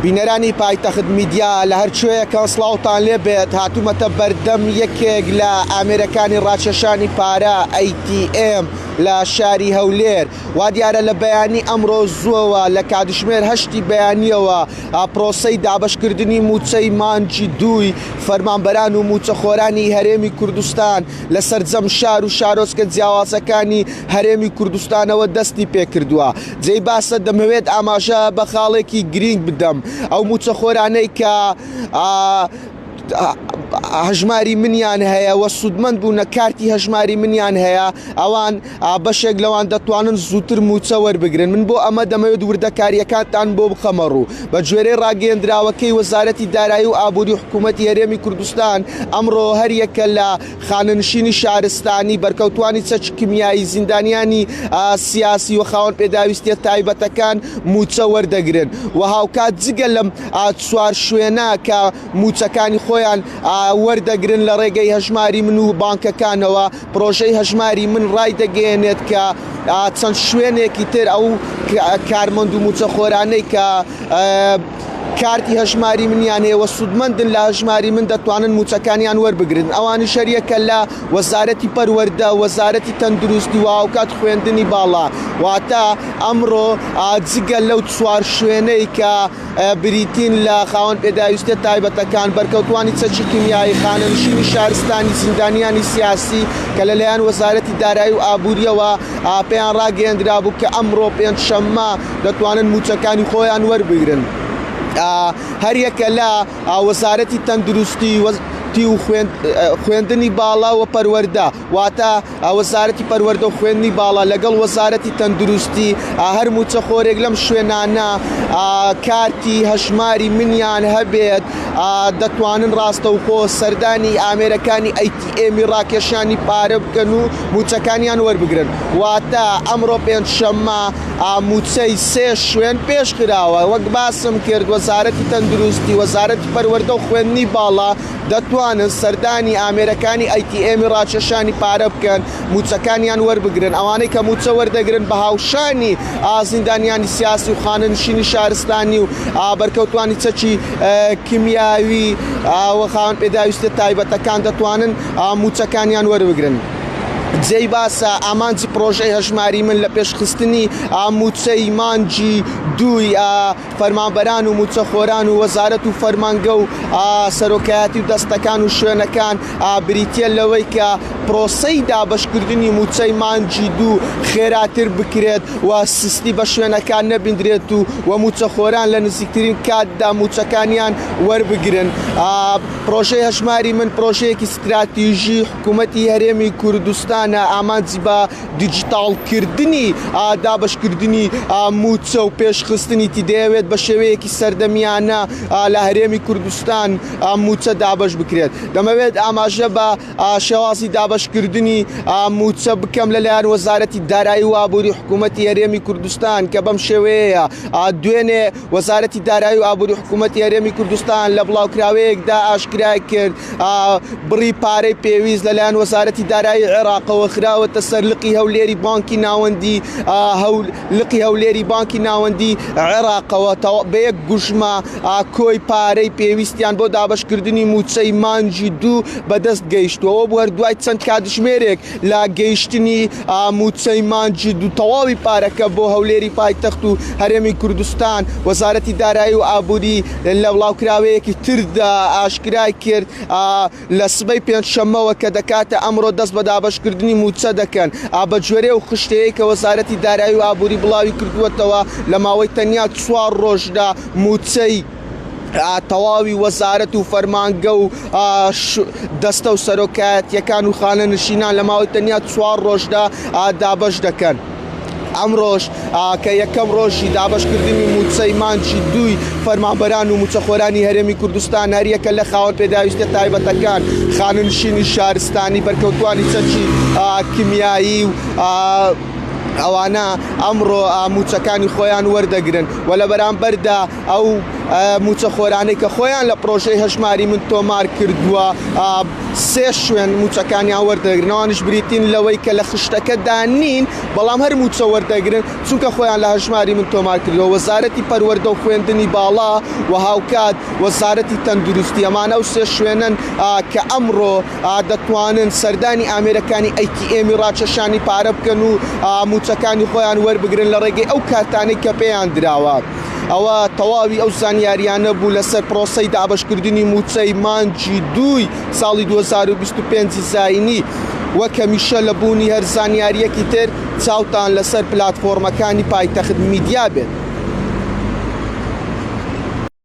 بینەرانی پایتەخت میدیا لە هەر کوێیەکە سڵاوتان لێبێت هاتوومەتە بەردەم یەکێک لە ئامێرەکانی ڕاکێشانی پارە ATM لە شاری هەولێر. وا دیارە لە بەیانی ئەمڕۆ زووەوە لە کاتژمێر 8 بەیانیەوە پرۆسەی دابەشکردنی موچەی مانجی دووی فەرمانبەران و موچەخۆرانی هەرێمی کوردستان لە سەرجەم شار و شارۆچکە جیاوازەکانی هەرێمی کوردستانەوە دەستی پێکردووە. جێی باسە دەمەوێت ئاماژە بە خاڵێکی گرنگ بدەم ئەو موچەخۆرانەی کە هەژماری منیان هەیە و سوودمەند بوونە کارتی هەژماری منیان هەیە ئەوان بەشێک لەوان دەتوانن زووتر موچە وەربگرن. من بۆ ئەمە دەمەوێت وردەکاریەکانتان بۆ بخەمە ڕوو. بە گوێرەی ڕاگەیەندراوەکەی وەزارەتی دارایی و ئابووری حکوومەتی هەرێمی کوردستان ئەمڕۆ هەر یەکە لە خانەنشینی شارستانی بەرکەوتوانی چەکی کیمیایی زیندانیانی سیاسی و خاوەن پێداویستیە تایبەتەکان موچە وەردەگرن و هاوکات جگە لەم چوار شوێنە کە موچەکانی خۆیان وەردەگرن لە ڕێگەی هەژماری من و بانکەکانەوە پرۆژەی هەژماری من ڕای دەگەێنێت کە چەند شوێنێکی تر ئەو کارمەند و موچەخۆرانەی کە کارتی هەژماری منیان هەیە وە سوودمەندن لە هەژماری من دەتوانن موچەکانیان وەربگرن. ئەوانی شەریەکە لە وەزارەتی پەروەردە وەزارەتی تەندروستی و هاوکات خوێندنی باڵا واتە ئەمڕۆ جگە لەو چوار شوێنەی کە بریتین لە خاوەن پێداویستە تایبەتەکان بەرکەوتوانی چەکی کیمیایی خانەنشینی شارستانی زیندانیانی سیاسی کە لەلایەن وەزارەتی دارایی و ئابووریەوە پێیان ڕاگەیەندرا بوو کە ئەمڕۆ پێنجشەممە دەتوانن موچەکانی خۆیان وەربگرن. هەر یەکە لە وەزارەتی تەندروستی و خوێندنی باڵا و پەروەردە واتە وەزارەتی پەروەردە و خوێندنی باڵا لەگەڵ وەزارەتی تەندروستی هەر موچەخۆرێک لەم شوێنانە کارتی هەژماری منیان هەبێت دەتوانن ڕاستەوخۆ سەردانی ئامێرەکانی ATM ڕاکێشانی پارە بکەن و موچەکانیان وەربگرن. واتە ئەمڕۆ پێنجشەممە موچەی سێ شوێن پێش کراوە وەک باسم کرد وەزارەتی تەندروستی وەزارەتی پەروەردە و خوێندنی باڵا دەتوانن سەردانی ئامێرەکانی ATM ڕاکێشانی پارە بکەن موچەکانیان وەربگرن. ئەوانەی کە موچە وەردەگرن بە هاوشانی زیندانیانی سیاسی و خانەنشینی شارستانی و بەرکەوتوانی چەکی کیمیاوی و خاوەن پێداویستە تایبەتەکان دەتوانن موچەکانیان وەربگرن. جێی باسە ئامانجی پرۆژەی هەژماری من لە پێشخستنی موچەی مانجی دووی فەرمانبەران و موچەخۆران و وەزارەت و فەرمانگە و سەرۆکایەتی و دەستەکان و شوێنەکان بریتە لەوەی کە پرۆسەی دابەشکردنی موچەی مانجی دوو خێراتر بکرێت و سستی بە شوێنەکان نەبیندرێت و موچەخۆران لە نزیکترین کاتدا موچەکانیان وەربگرن. پرۆژەی هەژماری من پرۆژەیەکی استراتیژی حکوومەتی هەرێمی کوردستان ئامانجی بە دیجیتاڵکردنی دابەشکردنی موچە و پێشخستنی دەیەوێت بە شێوەیەکی سەردەمیانە لە هەرێمی کوردستان موچە دابەش بکرێت. دەمەوێت ئاماژە بە شێوازی دابەشکردنی موچە بکەم لەلایەن وەزارەتی دارایی و ئابووری حکوومەتی هەرێمی کوردستان کە بەم شێوەیە دوێنێ وەزارەتی دارایی و ئابووری حکوومەتی هەرێمی کوردستان لە بڵاوکراوەیەکدا ئاشکرای کرد بڕی پارەی پێویست لەلایەن وەزارەتی دارایی عێراقەوە خراوەتە سەر لقی هەولێری بانکی ناوەندی لقی هەولێری بانکی ناوەندی عێراقەوە بە یەک گوژمە کۆی پارەی پێویستیان بۆ دابەشکردنی موچەی مانجی دوو بەدەست گەیشتوەوە بۆ هەردوای چەند کاتژمێرێک لە گەیشتنی موچەی مانجی دوو تەواوی پارەکە بۆ هەولێری پایتەخت و هەرێمی کوردستان وەزارەتی دارایی و ئابووری لە بڵاوکراوەیەکی تردا ئاشکرای کرد لە سبەی پێنجشەممەوە کە دەکاتە ئەمڕۆ دەست بە دابەشکردنی موچە دەکەن بە گوێرە و خشتەیە کە وەزارەتی دارایی و ئابووری بڵاوی کردووەتەوە لە ماوەی تەنیا 4 ڕۆژدا موچەی تەواوی وەزارەت و فەرمانگە و دەستە و سەرۆکایەتیەکان و خانەنشینان لە ماوەی تەنیا 4 ڕۆژدا دابەش دەکەن. ئەمڕۆژ کە یەکەم ڕۆژی دابەشکردنی موچەی مانجی دووی فەرمانبەران و موچەخۆرانی هەرێمی کوردستان هەر یەکە لە خاوەن پێداویستە تایبەتەکان خانەنشینی شارستانی بەرکەوتوانی چەکی کیمیایی و ئەوانە ئەمڕۆ موچەکانی خۆیان وەردەگرن و لە بەرامبەردا ئەو موچەخۆرانەی کە خۆیان لە پرۆژەی هەژماری من تۆمار کردووە سێ شوێن موچەکانیان وەردەگرن ئەوانش بریتین لەوەی کە لە خشتەکەدا نین بەڵام هەر موچە وەردەگرن چونکە خۆیان لە هەژماری من تۆمار کردەوە. وەزارەتی پەروەردە و خوێندنی باڵا و هاوکات وەزارەتی تەندروستی ئەمانە و سێ شوێنن کە ئەمڕۆ دەتوانن سەردانی ئامێرەکانی ئەیتیئێمی ڕاکێشانی پارە بکەن و موچەکانی خۆیان وەربگرن لە ڕێگەی ئەو کارتانەی کە پێیان دراوە. ئەوە تەواوی ئەو زانیاریانە بوو لەسەر پرۆسەی دابەشکردنی موچەی مانجی 2 ساڵی 2025 زاینی وەک هەمیشە لە بوونی هەر زانیاریەکی تر چاوتان لەسەر پلاتفۆرمەکانی پایتەخت میدیا بێت.